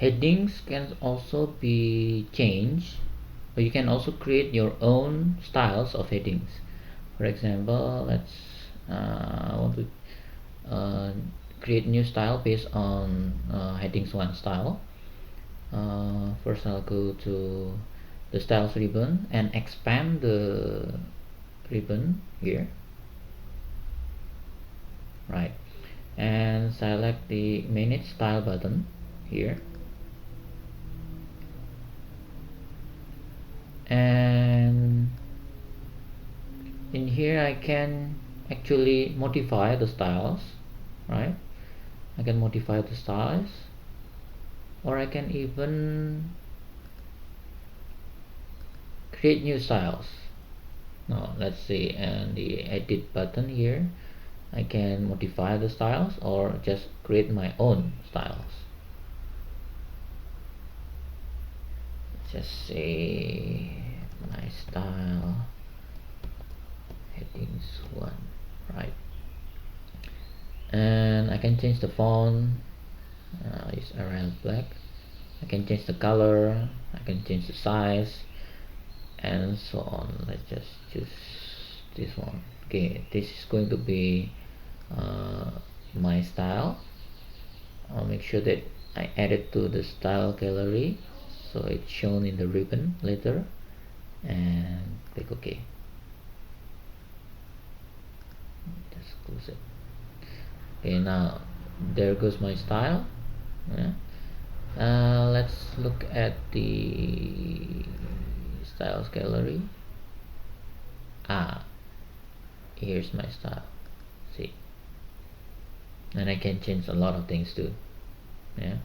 Headings can also be changed, but you can also create your own styles of headings. For example, let's want to create new style based on headings 1 style. First I'll go to the styles ribbon and expand the ribbon here, right, and select the manage style button here, and in here I can actually modify the styles, right? I can modify the styles, or I can even create new styles. Now let's see, and the edit button here, I can modify the styles or just create my own styles. Just say my style headings 1, right, and I can change the font. Use Arial black. I can change the color, I can change the size, and so on. Let's just choose this one. Okay, this is going to be my style. I'll make sure that I add it to the style gallery so it's shown in the ribbon later, and click OK. Just close it. Okay, now there goes my style. Yeah. Let's look at the styles gallery. Here's my style. See, and I can change a lot of things too. Yeah.